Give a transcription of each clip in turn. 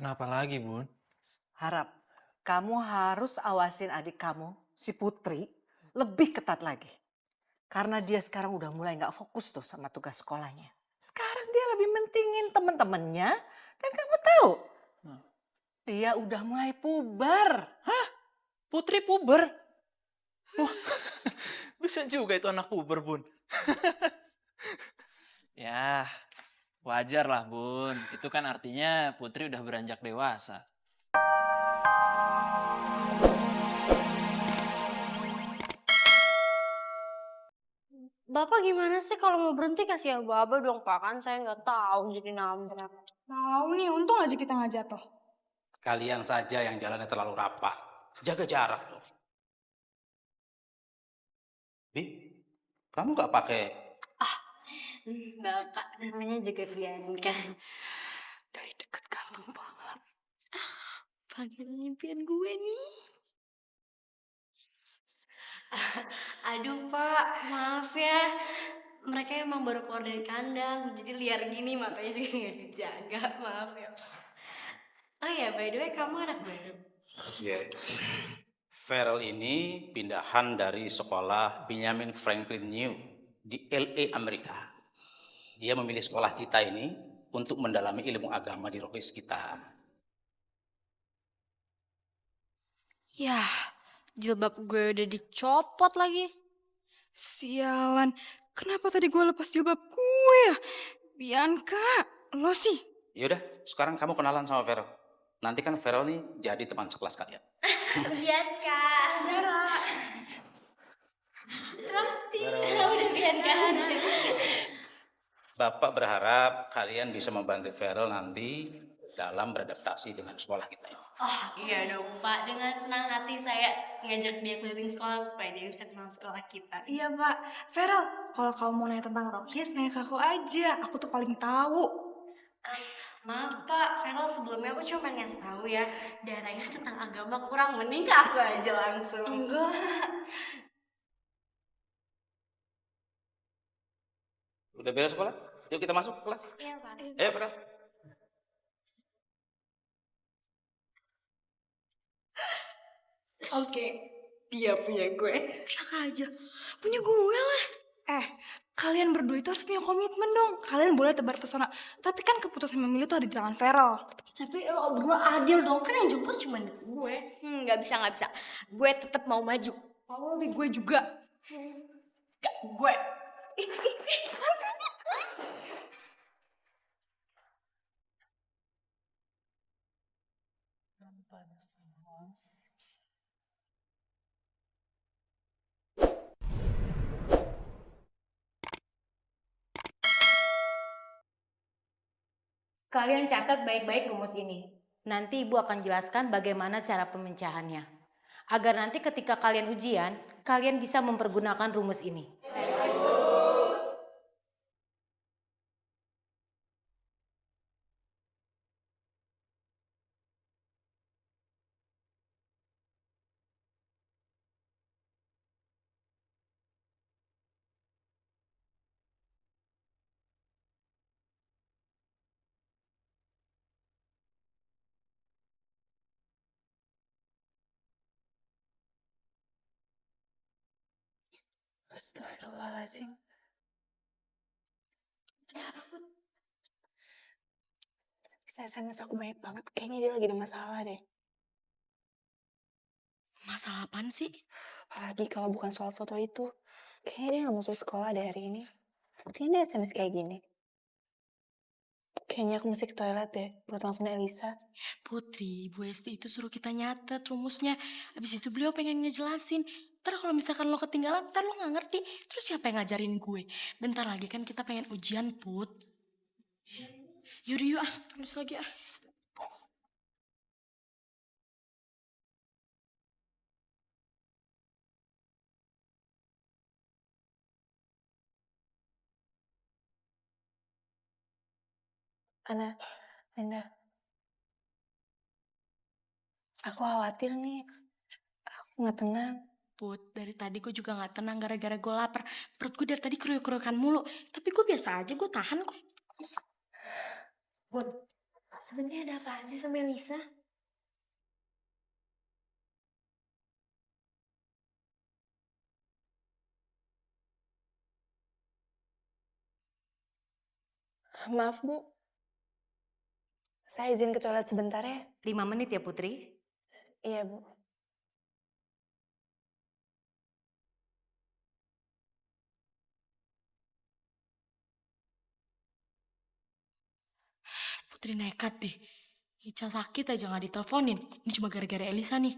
Kenapa lagi, Bun? Harap kamu harus awasin adik kamu, si Putri, lebih ketat lagi. Karena dia sekarang udah mulai gak fokus tuh sama tugas sekolahnya. Sekarang dia lebih mentingin temen-temennya. Dan kamu tahu, dia udah mulai puber. Putri puber? Wah, bisa juga itu anak puber, Bun. Ya, wajar lah, Bun. Itu kan artinya Putri udah beranjak dewasa. Bapak gimana sih kalau mau berhenti kasih aba-aba dong Pak, kan saya nggak tahu jadi nabrak. Tahu nih, untung aja kita nggak jatuh. Kalian saja yang jalannya terlalu rapat. Jaga jarak dong. Bi, kamu nggak pakai Bapak namanya juga Bianca. Dari deket ganteng banget. Panggilan impian gue nih. Aduh Pak, maaf ya. Mereka emang baru keluar dari kandang, jadi liar gini matanya juga nggak dijaga. Maaf ya Pak. Oh ya, by the way kamu anak baru. Ya. Farrell ini pindahan dari sekolah Benjamin Franklin New di LA, Amerika. Dia memilih sekolah kita ini untuk mendalami ilmu agama di Rohis kita. Yah, jilbab gue udah dicopot lagi. Sialan, kenapa tadi gue lepas jilbab gue ya? Bianca, lo sih. Yaudah, sekarang kamu kenalan sama Farrell. Nanti kan Farrell nih jadi teman sekelas kalian. Bianca. Pasti, udah Bianca aja. Bapak berharap kalian bisa membantu Farrell nanti dalam beradaptasi dengan sekolah kita ini. Oh iya dong Pak, dengan senang hati saya ngajak dia keliling sekolah supaya dia bisa kenal sekolah kita. Iya Pak, Farel, kalau kamu mau nanya tentang Rohis, nanya ke aku aja. Aku tuh paling tahu. Maaf Pak, Feral sebelumnya aku cuma pengen ngasih tahu ya, daerahnya tentang agama kurang, mending ke aku aja langsung. Enggak. Udah beres sekolah? Yuk kita masuk ke kelas. Iya Pak. Ayo Farrell. Oke, dia punya gue. Enak aja. Punya gue lah. Kalian berdua itu harus punya komitmen dong. Kalian boleh tebar pesona. Tapi kan keputusan memilih tuh ada di tangan Farel. Tapi lo berdua adil dong, kan yang jemput cuma gue. Nggak bisa, nggak bisa. Gue tetap mau maju. Kalau di gue juga. Gak, gue. Kalian catat baik-baik rumus ini. Nanti Ibu akan jelaskan bagaimana cara pemecahannya. Agar nanti ketika kalian ujian, kalian bisa mempergunakan rumus ini. Astagfirullahaladzim. Saya SMS aku banyak banget. Kayaknya dia lagi ada masalah deh. Masalah apaan sih? Apalagi kalau bukan soal foto itu. Kayaknya dia gak masuk sekolah deh hari ini. Buktinya dia SMS kayak gini. Kayaknya aku mesti ke toilet deh. Buat telepon Elisa. Putri, Bu Esti itu suruh kita nyatet rumusnya. Habis itu beliau pengen ngejelasin. Ntar kalau misalkan lo ketinggalan, ntar lo gak ngerti. Terus siapa yang ngajarin gue? Bentar lagi kan kita pengen ujian, Put. Yaudah yuk tulis lagi ah. Linda. Aku khawatir nih. Aku gak tenang. Put, dari tadi gue juga gak tenang gara-gara gue lapar. Perut gue dari tadi keruyuk-keruyukan mulu. Tapi gue biasa aja, gue tahan kok. Bud, Sebenarnya ada apaan sih sama Lisa? Maaf Bu, saya izin ke toilet sebentar ya. 5 menit ya Putri. Iya Bu. Putri nekat deh. Ica sakit aja nggak diteleponin. Ini cuma gara-gara Elisa nih.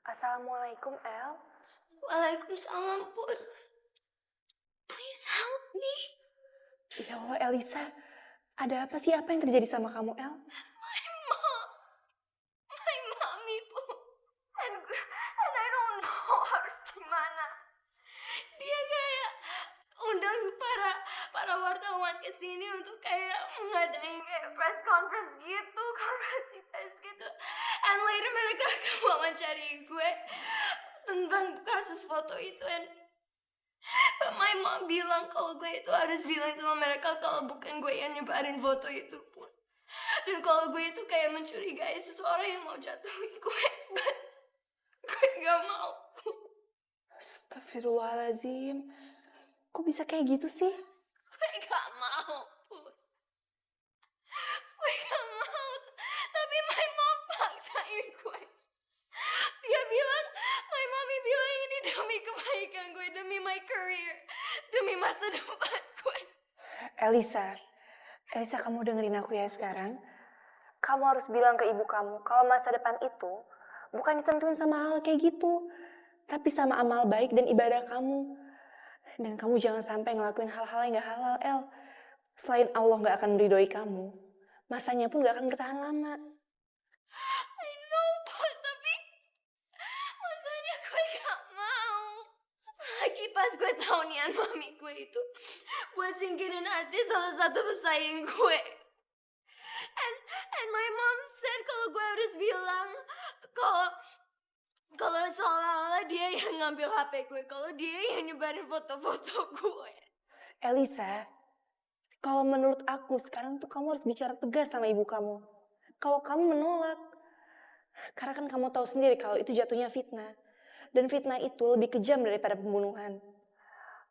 Assalamualaikum El. Waalaikumsalam, Put. Please help me. Ya Allah Elisa, ada apa sih? Apa yang terjadi sama kamu El? My mommy, Put. And I don't know harus gimana. Dia kayak undang para wartawan ke sini untuk kayak mengadain kayak press conference gitu, konferensi pers gitu. And later mereka akan wawancari gue tentang kasus foto itu. But my mom bilang kalau gue itu harus bilang sama mereka kalau bukan gue yang nyebarin foto itu pun. Dan kalau gue itu kayak mencurigai seseorang yang mau jatuhin gue. But gue gak mau. Astagfirullahaladzim. Kok bisa kayak gitu sih? Gue gak mau, Put. Gue gak mau. Tapi my mom paksain gue. Dia bilang, my mommy bilang ini demi kebaikan gue, demi my career, demi masa depan gue. Elisa, kamu dengerin aku ya sekarang. Kamu harus bilang ke ibu kamu kalau masa depan itu bukan ditentuin sama hal kayak gitu, tapi sama amal baik dan ibadah kamu. Dan kamu jangan sampai ngelakuin hal-hal yang gak halal, El. Selain Allah gak akan meridhoi kamu, masanya pun gak akan bertahan lama. I know, Put, tapi makanya gue gak mau. Lagi pas gue tahu nian mami gue itu buat singkirin artis salah satu pesaing gue. And my mom said kalau gue harus bilang kalau seolah-olah dia yang ngambil HP gue, kalau dia yang nyebarin foto-foto gue. Elisa, kalau menurut aku sekarang tuh kamu harus bicara tegas sama ibu kamu. Kalau kamu menolak, karena kan kamu tahu sendiri kalau itu jatuhnya fitnah. Dan fitnah itu lebih kejam daripada pembunuhan.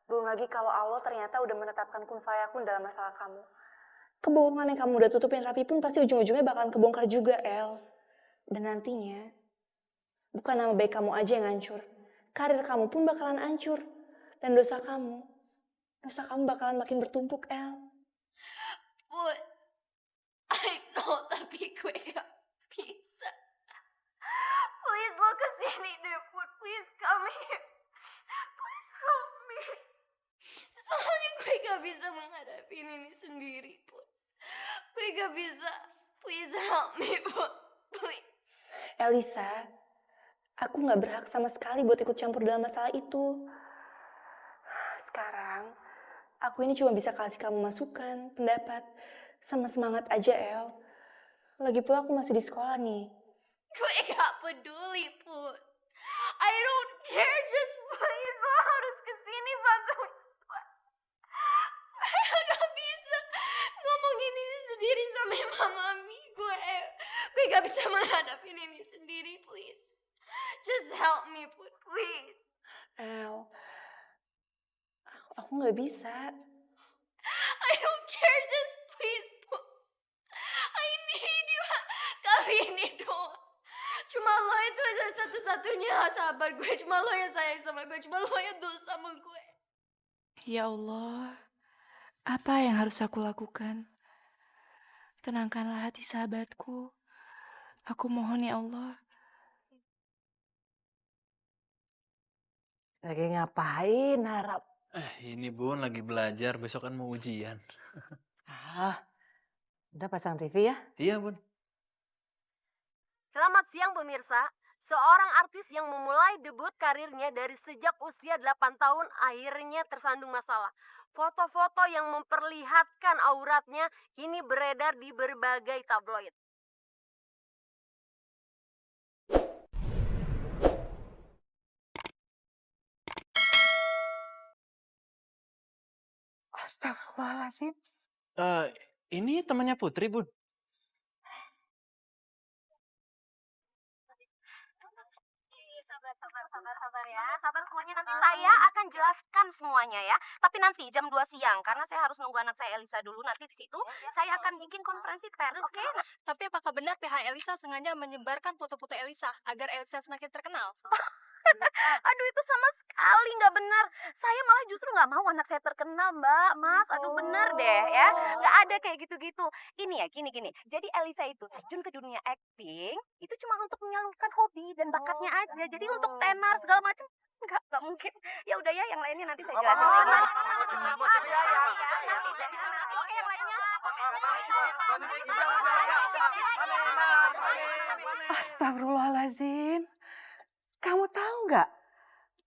Belum lagi kalau Allah ternyata udah menetapkan kun fayakun dalam masalah kamu. Kebohongan yang kamu udah tutupin rapi pun pasti ujung-ujungnya bakalan kebongkar juga, El. Dan nantinya, bukan nama baik kamu aja yang hancur. Karir kamu pun bakalan hancur. Dan dosa kamu bakalan makin bertumpuk, El. Put, I know tapi gue gak bisa. Please lo kesini deh, Put. Please come here. Please help me. Soalnya gue gak bisa menghadapi ini sendiri, Put. Gue gak bisa. Please help me, Put. Please. Elisa, aku gak berhak sama sekali buat ikut campur dalam masalah itu. Sekarang, aku ini cuma bisa kasih kamu masukan, pendapat, sama semangat aja, El. Lagi pula aku masih di sekolah nih. Gue gak peduli, Put. I don't care, just please lo harus kesini bantuin gue. Gue gak bisa ngomongin ini sendiri sama mami gue. Gue gak bisa menghadapi ini sendiri, please. Just help me, Put, please. El, aku gak bisa. I don't care, just please, Put. I need you kali ini doang. Cuma lo itu aja satu-satunya sahabat gue. Cuma lo yang sayang sama gue. Cuma lo yang tulus sama gue. Ya Allah, apa yang harus aku lakukan? Tenangkanlah hati sahabatku. Aku mohon ya Allah. Lagi ngapain, harap? Ini Bun lagi belajar, besok kan mau ujian. Udah pasang TV ya? Iya Bun. Selamat siang pemirsa. Seorang artis yang memulai debut karirnya dari sejak usia 8 tahun akhirnya tersandung masalah. Foto-foto yang memperlihatkan auratnya kini beredar di berbagai tabloid. Astagfirullahaladzim. Eh, ini temannya Putri, Bun. Sabar ya. Sabar semuanya, nanti saya akan jelaskan semuanya ya. Tapi nanti jam 2 siang karena saya harus nunggu anak saya Elisa dulu. Nanti di situ saya akan bikin konferensi pers, oke? Tapi apakah benar pihak Elisa sengaja menyebarkan foto-foto Elisa agar Elisa semakin terkenal? Aduh, itu sama sekali nggak benar. Saya malah justru nggak mau anak saya terkenal, Mbak, Mas. Aduh, bener deh ya. Nggak ada kayak gitu-gitu. Ini ya, gini. Jadi Elisa itu terjun ke dunia acting itu cuma untuk menyalurkan hobi dan bakatnya aja. Jadi untuk tenar segala macam nggak mungkin. Ya udah ya, yang lainnya nanti saya jelasin lagi. Oke, yang lainnya. Astagfirullahaladzim. Kamu tahu nggak?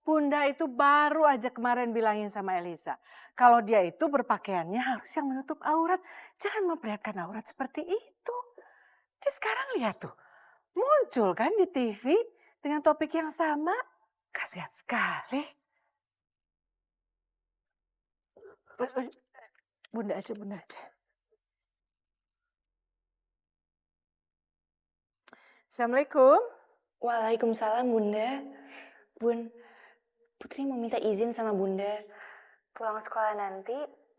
Bunda itu baru aja kemarin bilangin sama Elisa. Kalau dia itu berpakaiannya harus yang menutup aurat. Jangan memperlihatkan aurat seperti itu. Dia sekarang lihat tuh. Muncul kan di TV dengan topik yang sama. Kasihan sekali. Bunda aja. Assalamualaikum. Waalaikumsalam Bunda. Bun, Putri mau minta izin sama Bunda. Pulang sekolah nanti,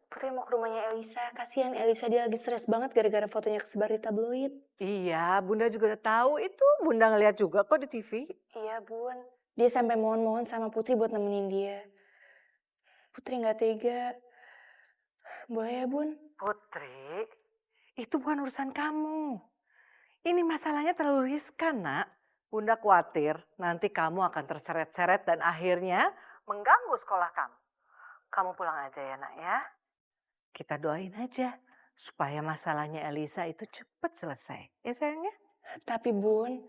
Putri mau ke rumahnya Elisa. Kasihan Elisa, dia lagi stres banget gara-gara fotonya kesebar di tabloid. Iya, Bunda juga udah tahu itu. Bunda ngeliat juga kok di TV. Iya Bun, dia sampai mohon-mohon sama Putri buat nemenin dia. Putri nggak tega. Boleh ya Bun? Putri, itu bukan urusan kamu. Ini masalahnya terlalu riskan, Nak. Bunda khawatir nanti kamu akan terseret-seret dan akhirnya mengganggu sekolah kamu. Kamu pulang aja ya, Nak ya. Kita doain aja supaya masalahnya Elisa itu cepat selesai. Ya sayangnya? Tapi Bun,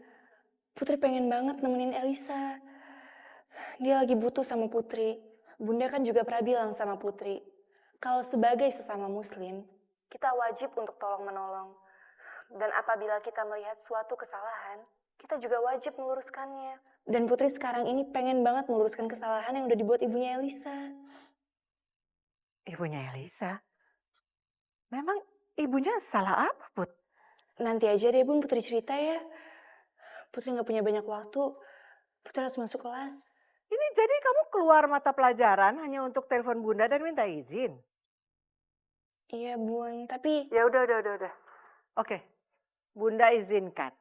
Putri pengen banget nemenin Elisa. Dia lagi butuh sama Putri. Bunda kan juga pernah bilang sama Putri, kalau sebagai sesama muslim, kita wajib untuk tolong menolong. Dan apabila kita melihat suatu kesalahan, kita juga wajib meluruskannya. Dan Putri sekarang ini pengen banget meluruskan kesalahan yang udah dibuat ibunya Elisa. Ibunya Elisa? Memang ibunya salah apa, Put? Nanti aja deh Bun, Putri cerita ya. Putri gak punya banyak waktu. Putri harus masuk kelas. Ini jadi kamu keluar mata pelajaran hanya untuk telepon Bunda dan minta izin? Iya Bun, tapi... Ya udah. Oke, Bunda izinkan.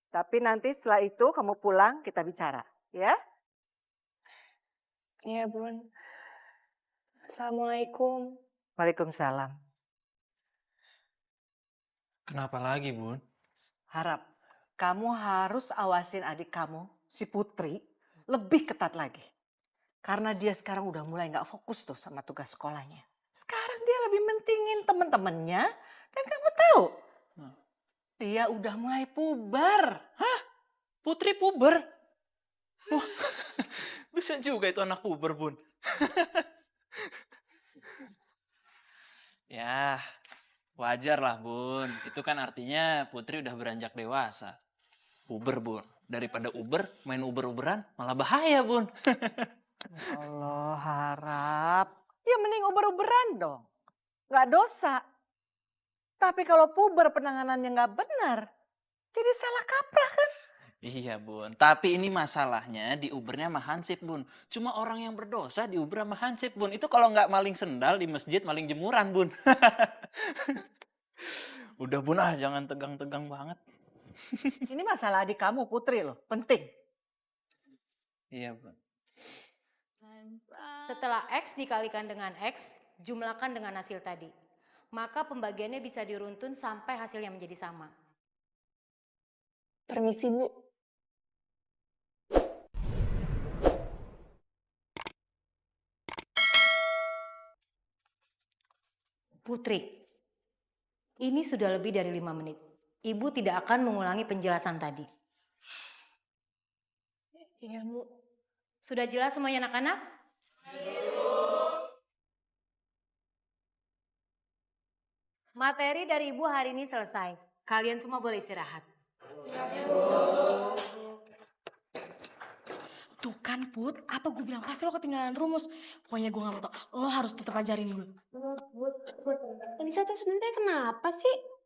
Tapi nanti setelah itu kamu pulang kita bicara, ya? Iya Bun. Assalamualaikum. Waalaikumsalam. Kenapa lagi, Bun? Harap kamu harus awasin adik kamu, si Putri, lebih ketat lagi. Karena dia sekarang udah mulai gak fokus tuh sama tugas sekolahnya. Sekarang dia lebih mentingin temen-temennya. Dan kamu tahu, dia udah mulai puber. Hah? Putri puber? Wah, bisa juga itu anak puber, Bun. Ya, wajar lah, Bun. Itu kan artinya Putri udah beranjak dewasa. Puber, Bun. Daripada Uber, main Uber-Uberan malah bahaya, Bun. Allah harap. Ya mending uber-uberan dong. Gak dosa. Tapi kalau puber penanganannya gak benar, jadi salah kaprah kan? Iya, Bun. Tapi ini masalahnya di Ubernya sama Hansip, Bun. Cuma orang yang berdosa di Uber sama Hansip, Bun. Itu kalau nggak maling sendal di masjid, maling jemuran, Bun. Udah, Bun, jangan tegang-tegang banget. Ini masalah adik kamu Putri loh, penting. Iya, Bun. Setelah X dikalikan dengan X, jumlahkan dengan hasil tadi. Maka pembagiannya bisa diruntun sampai hasilnya menjadi sama. Permisi Bu. Putri, ini sudah lebih dari 5 menit. Ibu tidak akan mengulangi penjelasan tadi. Iya, Bu. Sudah jelas semuanya anak-anak? Materi dari Ibu hari ini selesai. Kalian semua boleh istirahat. Tuh kan Put, apa gue bilang pasti lo ketinggalan rumus. Pokoknya gue gak mau tau, lo harus tetap ajarin gue. Elisa tuh sebenarnya kenapa sih?